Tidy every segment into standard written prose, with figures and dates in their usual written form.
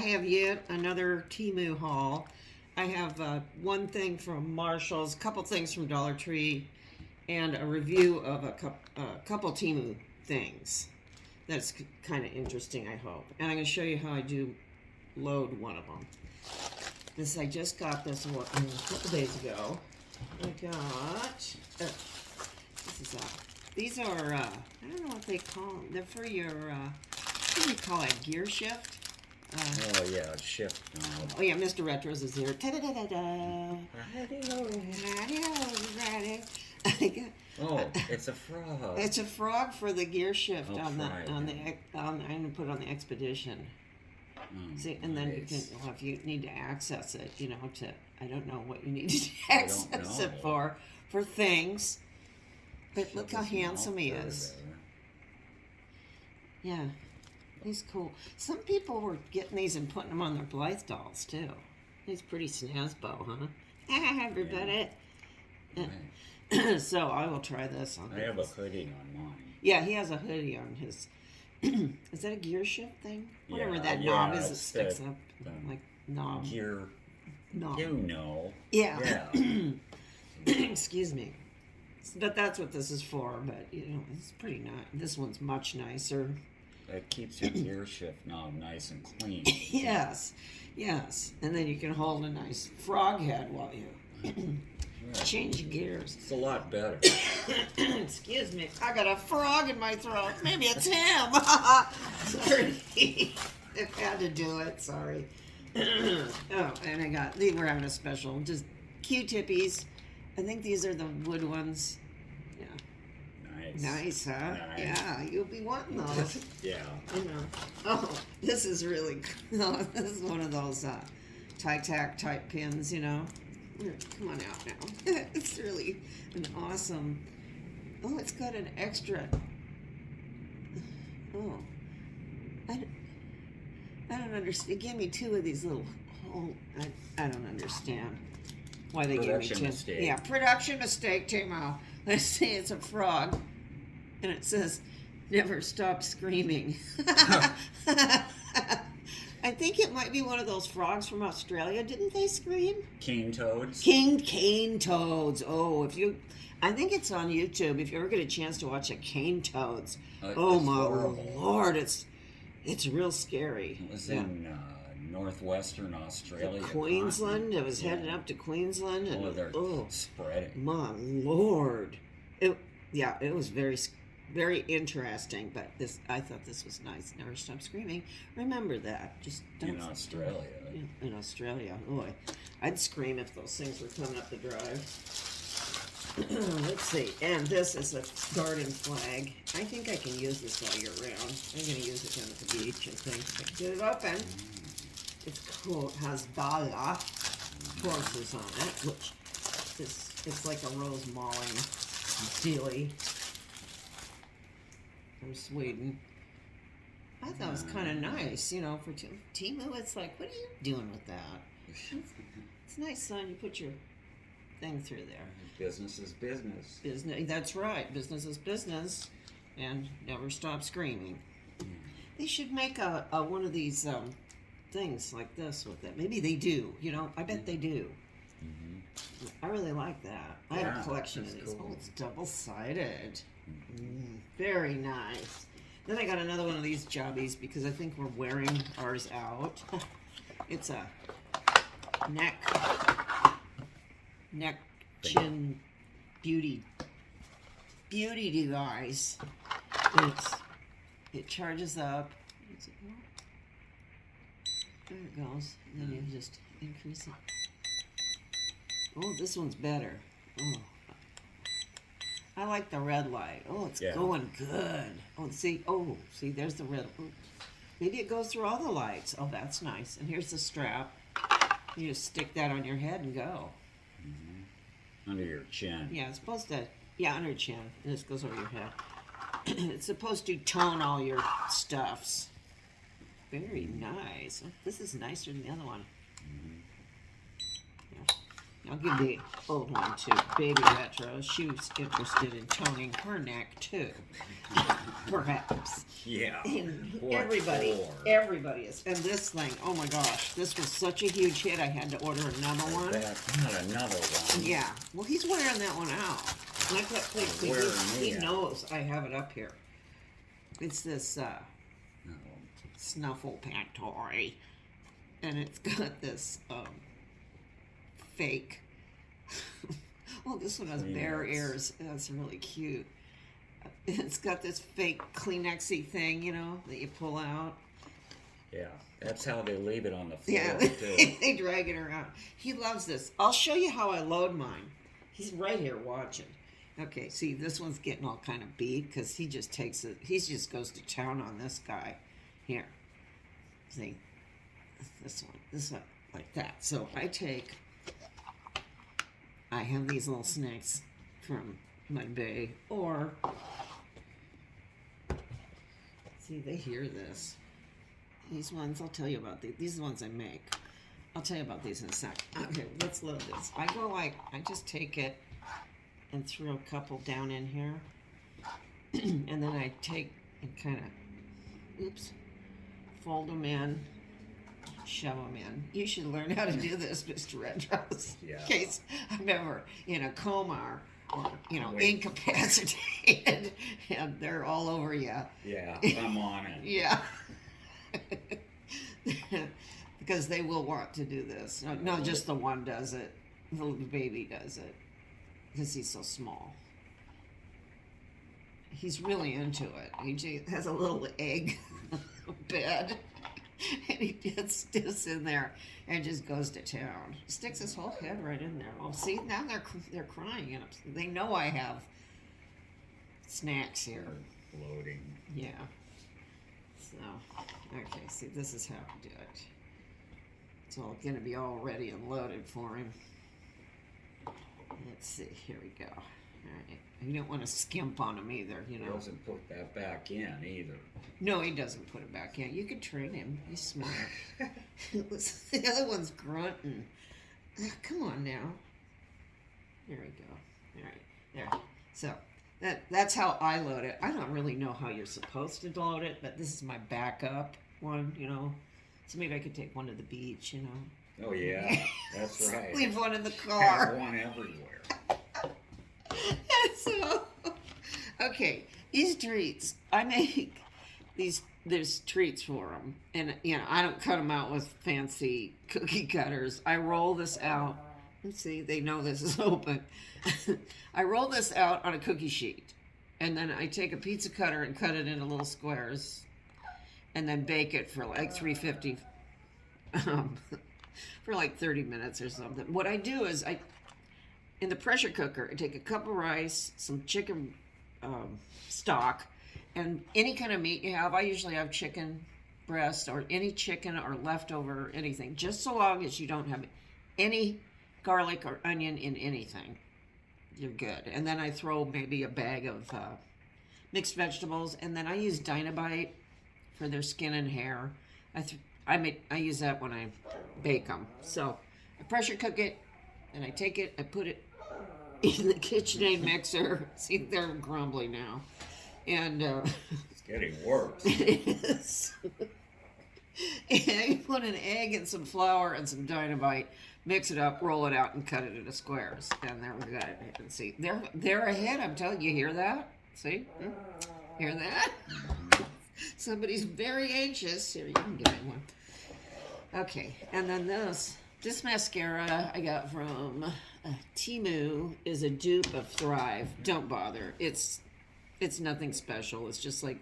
have yet another Temu haul. I have one thing from Marshall's, a couple things from Dollar Tree, and a review of a couple Temu things. That's kind of interesting, I hope. And I'm going to show you how I do load one of them. I just got this one a couple days ago. I got, these are, I don't know what they call them. They're for your, what do you call it, gear shift? Oh, yeah, shift. Oh, yeah, Mr. Retros is here. Ta-da-da-da-da. Oh, it's a frog. It's a frog for the gear shift I'm going to put on the Expedition. See, and then you can, well, if you need to access it, you know, I don't know what you need to access it for things. But look how handsome he is. Yeah, he's cool. Some people were getting these and putting them on their Blythe dolls, too. He's pretty snazbo, huh? Everybody. Yeah. Right. So I will try this on I have a hoodie on mine. Yeah, he has a hoodie on his. Is that a gear shift thing? Whatever that knob is that sticks up. Like knob. Gear. Knob. You know. Yeah. Excuse me. But that's what this is for. But, you know, it's pretty nice. This one's much nicer. It keeps your gear shift knob nice and clean. Yes. And then you can hold a nice frog head while you change gears. It's a lot better. Excuse me. I got a frog in my throat. Maybe it's him. Sorry. I had to do it. Sorry. Oh, and we're having a special. Just Q-tippies. I think these are the wood ones. Yeah. Nice, huh? Nice. Yeah, you'll be wanting those. Yeah. You know. Oh, this is really cool. This is one of those tie-tack type pins, you know. Come on out now. It's really an awesome. Oh, it's got an extra. Oh, I don't understand. It gave me two of these little. I don't understand why they gave me two. Mistake. Yeah, production mistake, Temu. Let's see, it's a frog, and it says, "Never stop screaming." I think it might be one of those frogs from Australia. Didn't they scream? Cane toads. Cane toads. Oh, I think it's on YouTube. If you ever get a chance to watch a cane toads, oh my Lord, it's real scary. It was in northwestern Australia. Queensland. It was heading up to Queensland, and they're spreading. My Lord, it was very interesting, but I thought this was nice. Never stop screaming. Remember that. Just don't. In Australia. In Australia. Oh, I'd scream if those things were coming up the drive. Let's see. And this is a garden flag. I think I can use this all year round. I'm going to use it down at the beach, I think. Get it open. It's cool. It has dala horses on it, which it's like a rose mauling dealie. From Sweden. I thought it was kind of nice, you know, for Temu. It's like, what are you doing with that? It's nice, son. You put your thing through there. Business is business. That's right. Business is business, and never stop screaming. They should make a one of these things like this with it. Maybe they do. You know, I bet they do. I really like that. I have a collection of these. Cool. Oh, it's double-sided. Very nice. Then I got another one of these jobbies because I think we're wearing ours out. It's a neck chin beauty device. It charges up. There it goes. And then you just increase it. Oh, this one's better. Oh. I like the red light. Oh, it's going good. Oh, see, there's the red. Oh, maybe it goes through all the lights. Oh, that's nice. And here's the strap. You just stick that on your head and go. Under your chin. Yeah, it's supposed to. Yeah, under your chin. And this goes over your head. It's supposed to tone all your stuffs. Very nice. This is nicer than the other one. I'll give the old one to Baby Retro. She was interested in toning her neck too, perhaps. Yeah. And What everybody for? is. And this thing, oh my gosh, this was such a huge hit. I had to order another one. Not another one. Yeah. Well, he's wearing that one out. And I kept thinking, he knows I have it up here. It's this snuffle pant toy, and it's got this fake. Well, this one has bare ears. That's really cute. It's got this fake Kleenexy thing, you know, that you pull out. Yeah, that's how they leave it on the floor, Yeah, too. they drag it around. He loves this. I'll show you how I load mine. He's right here watching. Okay, see, this one's getting all kind of beat because he just takes it. He just goes to town on this guy. Here, see, this one, like that. So I have these little snacks from my bay, or see, they hear this. These ones, I'll tell you about these. These are the ones I make. I'll tell you about these in a sec. Okay, let's load this. I just take it and throw a couple down in here. And then I take and kind of, fold them in, shove them in. You should learn how to do this, Mr. Retros. Yeah. In case I'm ever in a coma or incapacitated and they're all over you. Yeah, I'm on it. Yeah. Because they will want to do this. No, just the one does it. The little baby does it. Because he's so small. He's really into it. He has a little egg bed. And he just sits in there and just goes to town. Sticks his whole head right in there. Oh, see, now they're crying. And they know I have snacks here. Loading. Yeah. So, okay, see, this is how to do it. It's all going to be all ready and loaded for him. Let's see, here we go. All right. You don't want to skimp on him either, you know. He doesn't put that back in either. No, he doesn't put it back in. You could train him. He's smart. The other one's grunting. Come on now. There we go. All right, there. So that's how I load it. I don't really know how you're supposed to load it, but this is my backup one, you know. So maybe I could take one to the beach, you know. Oh, yeah, that's right. Leave one in the car. Have one everywhere. So, okay, these treats, I make there's treats for them. And, you know, I don't cut them out with fancy cookie cutters. I roll this out. Let's see, they know this is open. I roll this out on a cookie sheet. And then I take a pizza cutter and cut it into little squares. And then bake it for like 350 for like 30 minutes or something. What I do is in the pressure cooker, I take a cup of rice, some chicken stock, and any kind of meat you have. I usually have chicken breast or any chicken or leftover anything, just so long as you don't have any garlic or onion in anything. You're good. And then I throw maybe a bag of mixed vegetables, and then I use Dynamite for their skin and hair. I use that when I bake them. So I pressure cook it, and I take it, I put it in the KitchenAid mixer. See, they're grumbly now. And it's getting worse. It is. And I put an egg and some flour and some Dynamite, mix it up, roll it out, and cut it into squares. And there we go. You can see they're ahead. I'm telling you. Hear that? See? Hear that? Somebody's very anxious. Here, you can give me one. Okay, and then this mascara I got from Temu is a dupe of Thrive. Don't bother. It's nothing special. It's just like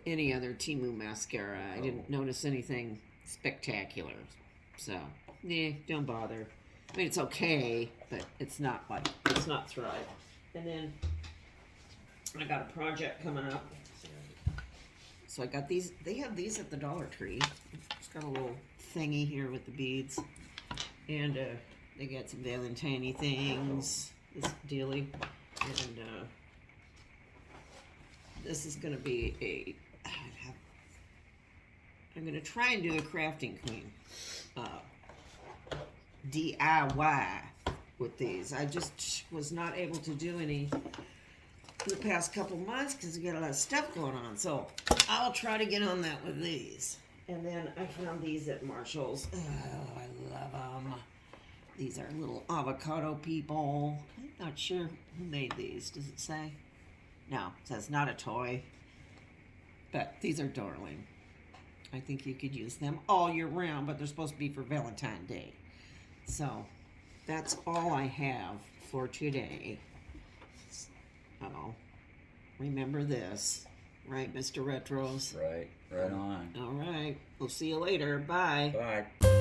any other Temu mascara. I didn't notice anything spectacular. So, don't bother. I mean, it's okay, but it's not Thrive. And then I got a project coming up. So I got these. They have these at the Dollar Tree. It's got a little thingy here with the beads. And they got some Valentine things. This dealy. And this is going to be I'm going to try and do a crafting queen DIY with these. I just was not able to do any the past couple months because we got a lot of stuff going on. So I'll try to get on that with these. And then I found these at Marshall's. Oh, I love them. These are little avocado people. I'm not sure who made these. Does it say? No, it says not a toy. But these are darling. I think you could use them all year round, but they're supposed to be for Valentine Day. So that's all I have for today. Oh, remember this, right, Mr. Retros? Right on. All right, we'll see you later. Bye. Bye.